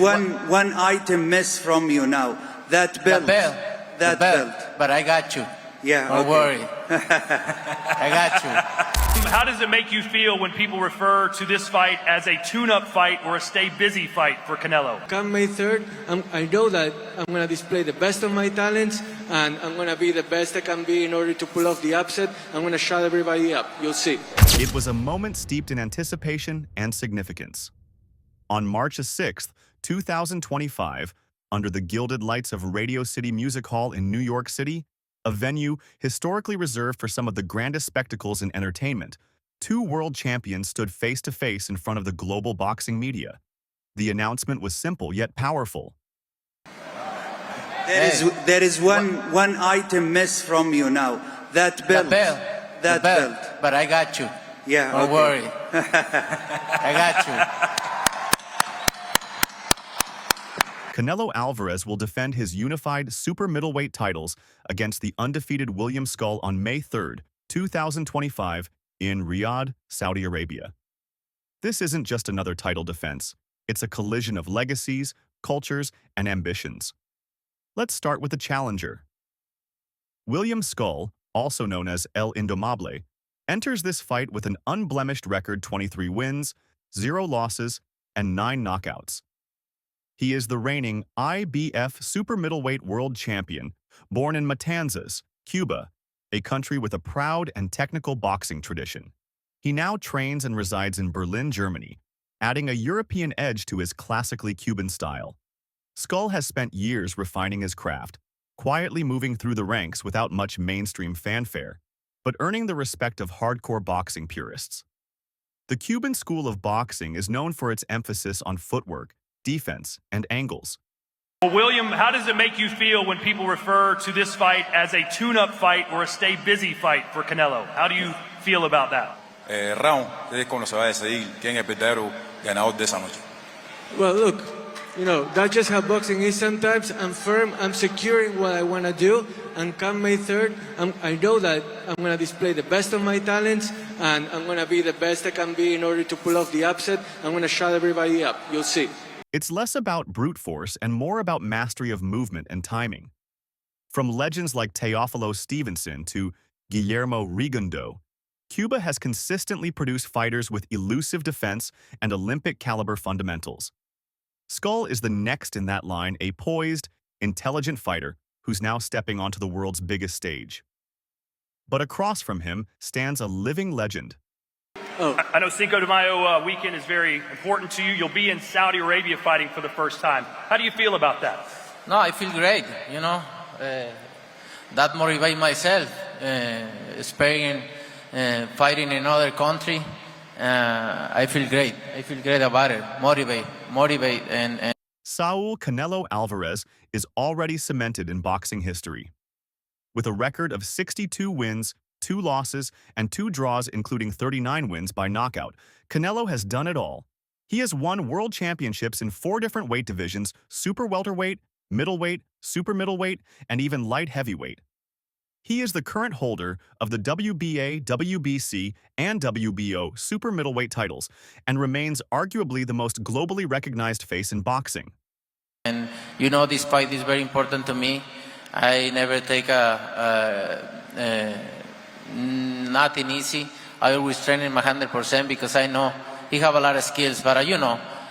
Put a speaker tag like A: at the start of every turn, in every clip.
A: One item miss from you now. That belt.
B: The belt. But I got you.
A: Yeah.
B: Don't worry. I got you.
C: How does it make you feel when people refer to this fight as a tune-up fight or a stay-busy fight for Canelo?
D: Come May 3rd, I know that I'm going to display the best of my talents, and I'm going to be the best I can be in order to pull off the upset. I'm going to shut everybody up. You'll see.
E: It was a moment steeped in anticipation and significance. On March 6th, 2025, under the gilded lights of Radio City Music Hall in New York City, a venue historically reserved for some of the grandest spectacles in entertainment, two world champions stood face-to-face in front of the global boxing media. The announcement was simple yet powerful.
A: There is one item miss from you now. That belt.
B: The belt. But I got you.
A: Yeah.
B: Don't worry. I got you.
E: Canelo Alvarez will defend his unified super middleweight titles against the undefeated William Scull on May 3rd, 2025, in Riyadh, Saudi Arabia. This isn't just another title defense. It's a collision of legacies, cultures, and ambitions. Let's start with the challenger. William Scull, also known as El Indomable, enters this fight with an unblemished record: 23 wins, 0 losses, and 9 knockouts. He is the reigning IBF super middleweight world champion, born in Matanzas, Cuba, a country with a proud and technical boxing tradition. He now trains and resides in Berlin, Germany, adding a European edge to his classically Cuban style. Scull has spent years refining his craft, quietly moving through the ranks without much mainstream fanfare, but earning the respect of hardcore boxing purists. The Cuban school of boxing is known for its emphasis on footwork, defense, and angles.
C: Well, William, how does it make you feel when people refer to this fight as a tune-up fight or a stay-busy fight for Canelo? How do you feel about that?
F: Round, es cuando se va a decidir quién es el verdadero ganador de esa noche.
D: Well, look, that's just how boxing is sometimes. I'm firm, I'm secure in what I want to do, and come May 3rd, I know that I'm going to display the best of my talents, and I'm going to be the best I can be in order to pull off the upset. I'm going to shut everybody up. You'll see.
E: It's less about brute force and more about mastery of movement and timing. From legends like Teófilo Stevenson to Guillermo Rigondeaux, Cuba has consistently produced fighters with elusive defense and Olympic-caliber fundamentals. Scull is the next in that line, a poised, intelligent fighter who's now stepping onto the world's biggest stage. But across from him stands a living legend.
C: I know Cinco de Mayo weekend is very important to you. You'll be in Saudi Arabia fighting for the first time. How do you feel about that?
B: No, I feel great, that motivate myself, sparring, fighting in another country. I feel great. I feel great about it. Motivate, and
E: Saul Canelo Alvarez is already cemented in boxing history. With a record of 62 wins, 2 losses, and 2 draws, including 39 wins by knockout, Canelo has done it all. He has won world championships in 4 different weight divisions: super welterweight, middleweight, super middleweight, and even light heavyweight. He is the current holder of the WBA, WBC, and WBO super middleweight titles and remains arguably the most globally recognized face in boxing.
B: And this fight is very important to me. I never take nothing easy. I always train in my 100% because I know he have a lot of skills, but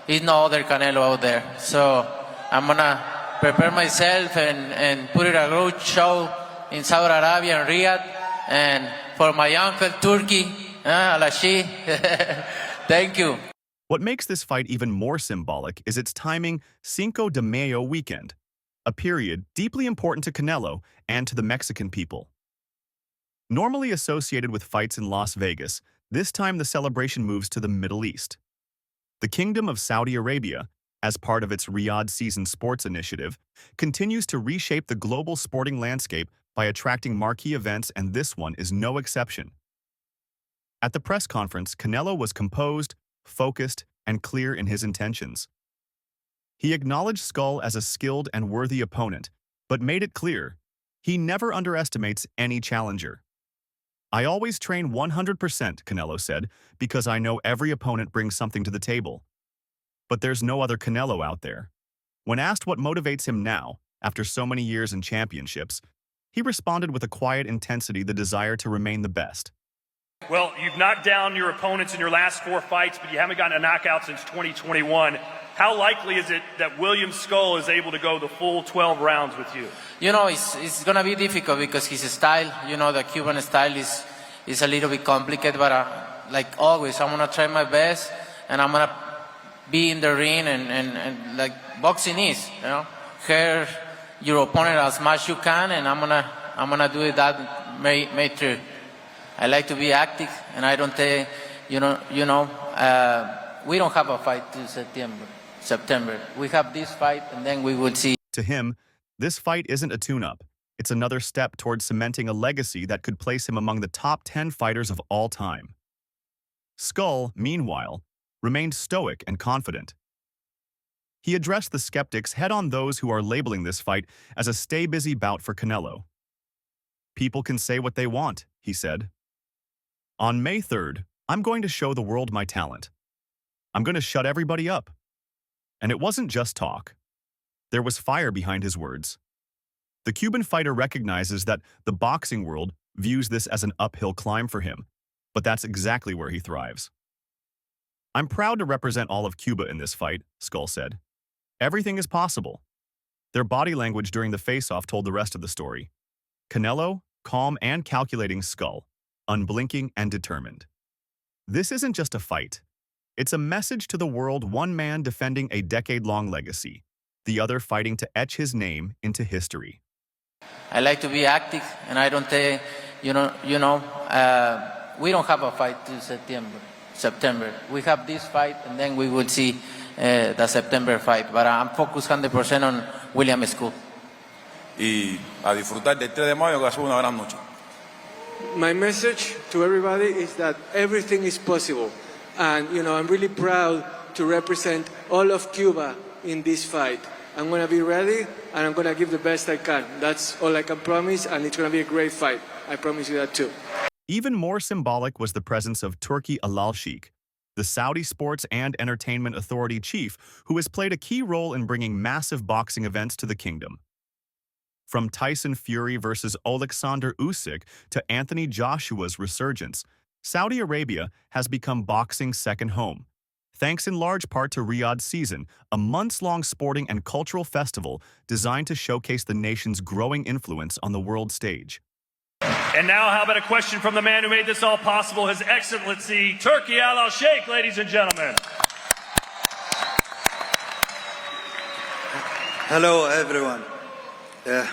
B: he's no other Canelo out there. So I'm gonna prepare myself and put it a good show in Saudi Arabia and Riyadh, and for my uncle Turkey, Alashi. Thank you.
E: What makes this fight even more symbolic is its timing: Cinco de Mayo weekend, a period deeply important to Canelo and to the Mexican people. Normally associated with fights in Las Vegas, this time the celebration moves to the Middle East. The Kingdom of Saudi Arabia, as part of its Riyadh Season Sports initiative, continues to reshape the global sporting landscape by attracting marquee events, and this one is no exception. At the press conference, Canelo was composed, focused, and clear in his intentions. He acknowledged Scull as a skilled and worthy opponent, but made it clear he never underestimates any challenger. "I always train 100%, Canelo said, because I know every opponent brings something to the table. But there's no other Canelo out there. When asked what motivates him now, after so many years in championships, he responded with a quiet intensity, the desire to remain the best.
C: Well, you've knocked down your opponents in your last 4 fights, but you haven't gotten a knockout since 2021. How likely is it that William Scull is able to go the full 12 rounds with you?
B: You know, it's going to be difficult because his style, you know, the Cuban style is a little bit complicated, but like always, I'm going to try my best, and I'm going to be in the ring and like boxing is, you know, hurt your opponent as much you can, and I'm gonna do it that May 3rd. I like to be active, and I don't take, we don't have a fight till September. We have this fight, and then we will see.
E: To him, this fight isn't a tune-up. It's another step towards cementing a legacy that could place him among the top 10 fighters of all time. Scull, meanwhile, remained stoic and confident. He addressed the skeptics head-on, those who are labeling this fight as a stay-busy bout for Canelo. People can say what they want, he said. On May 3rd, I'm going to show the world my talent. I'm going to shut everybody up. And it wasn't just talk. There was fire behind his words. The Cuban fighter recognizes that the boxing world views this as an uphill climb for him, but that's exactly where he thrives. I'm proud to represent all of Cuba in this fight, Scull said. Everything is possible. Their body language during the face-off told the rest of the story. Canelo, calm and calculating; Scull, unblinking and determined. This isn't just a fight. It's a message to the world, one man defending a decade-long legacy, the other fighting to etch his name into history.
B: I like to be active, and I don't take, we don't have a fight till September. We have this fight, and then we will see the September fight. But I'm focused 100% on William Scull.
F: Y a disfrutar del 3 de mayo, que ha sido una gran noche.
D: My message to everybody is that everything is possible. And, I'm really proud to represent all of Cuba in this fight. I'm going to be ready, and I'm going to give the best I can. That's all I can promise, and it's going to be a great fight. I promise you that too.
E: Even more symbolic was the presence of Turki Al-Sheikh, the Saudi Sports and Entertainment Authority chief, who has played a key role in bringing massive boxing events to the kingdom. From Tyson Fury versus Alexander Usyk to Anthony Joshua's resurgence, Saudi Arabia has become boxing's second home, thanks in large part to Riyadh Season, a months-long sporting and cultural festival designed to showcase the nation's growing influence on the world stage.
C: And now, how about a question from the man who made this all possible, His Excellency Turki Al-Sheikh, ladies and gentlemen.
A: Hello, everyone. I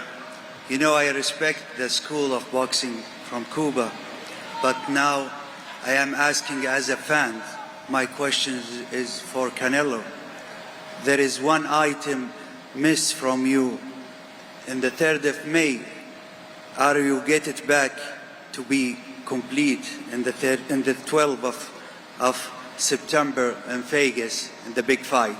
A: respect the school of boxing from Cuba, but now I am asking as a fan. My question is for Canelo. There is one item missed from you in the 3rd of May. Are you get it back to be complete in the 12th of September in Vegas in the big fight?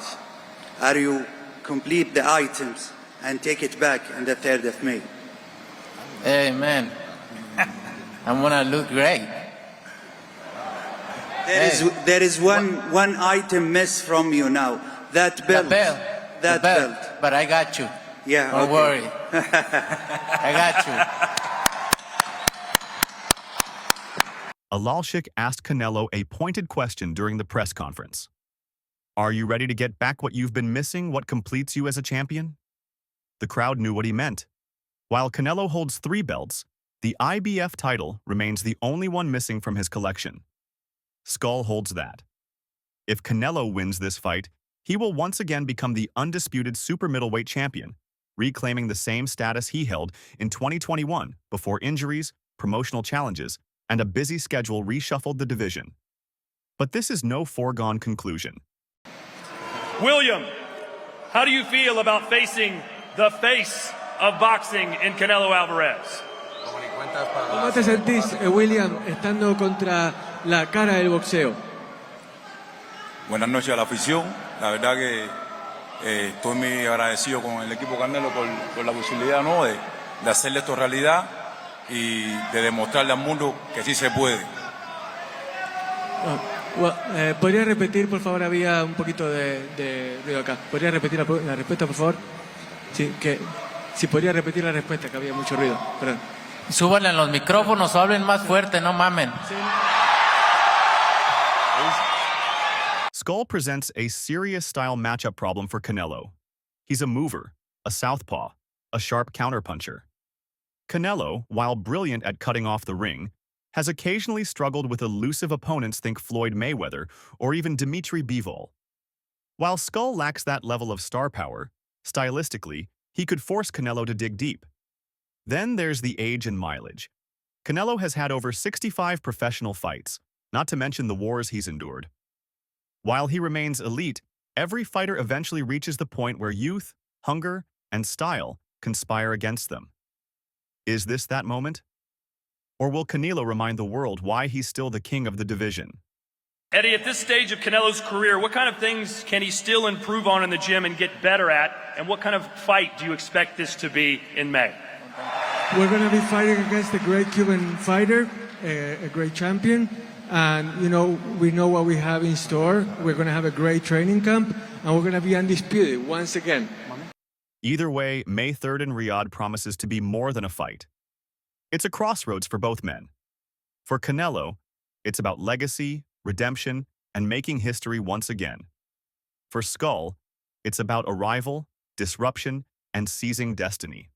A: Are you complete the items and take it back in the 3rd of May?
B: Hey, man. I'm going to look great.
A: There is one item missed from you now. That belt.
B: The belt. But I got you.
A: Yeah,
B: Don't
A: okay.
B: worry. I got you.
E: Al-Sheikh asked Canelo a pointed question during the press conference. Are you ready to get back what you've been missing, what completes you as a champion? The crowd knew what he meant. While Canelo holds 3 belts, the IBF title remains the only one missing from his collection. Scull holds that. If Canelo wins this fight, he will once again become the undisputed super middleweight champion, reclaiming the same status he held in 2021 before injuries, promotional challenges, and a busy schedule reshuffled the division. But this is no foregone conclusion.
C: William, how do you feel about facing the face of boxing in Canelo Alvarez?
D: ¿Cómo te sentís, William, estando contra la cara del boxeo?
F: Buenas noches a la afición. La verdad que estoy muy agradecido con el equipo Canelo por la posibilidad, ¿no?, de hacerle esto realidad y de demostrarle al mundo que sí se puede.
D: ¿Podría repetir, por favor? Había un poquito de ruido acá. ¿Podría repetir la respuesta, por favor? Sí, si podría repetir la respuesta, que había mucho ruido. Perdón.
B: Súbanle en los micrófonos o hablen más fuerte, no mamen.
E: Scull presents a serious style matchup problem for Canelo. He's a mover, a southpaw, a sharp counterpuncher. Canelo, while brilliant at cutting off the ring, has occasionally struggled with elusive opponents, think Floyd Mayweather or even Dimitri Bivol. While Scull lacks that level of star power, stylistically, he could force Canelo to dig deep. Then there's the age and mileage. Canelo has had over 65 professional fights, not to mention the wars he's endured. While he remains elite, every fighter eventually reaches the point where youth, hunger, and style conspire against them. Is this that moment? Or will Canelo remind the world why he's still the king of the division?
C: Eddie, at this stage of Canelo's career, what kind of things can he still improve on in the gym and get better at? And what kind of fight do you expect this to be in May?
D: We're going to be fighting against a great Cuban fighter, a great champion. And, we know what we have in store. We're going to have a great training camp, and we're going to be undisputed once again.
E: Either way, May 3rd in Riyadh promises to be more than a fight. It's a crossroads for both men. For Canelo, it's about legacy, redemption, and making history once again. For Scull, it's about arrival, disruption, and seizing destiny.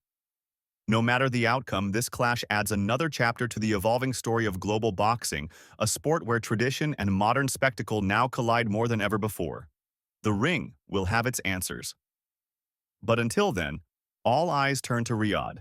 E: No matter the outcome, this clash adds another chapter to the evolving story of global boxing, a sport where tradition and modern spectacle now collide more than ever before. The ring will have its answers. But until then, all eyes turn to Riyadh.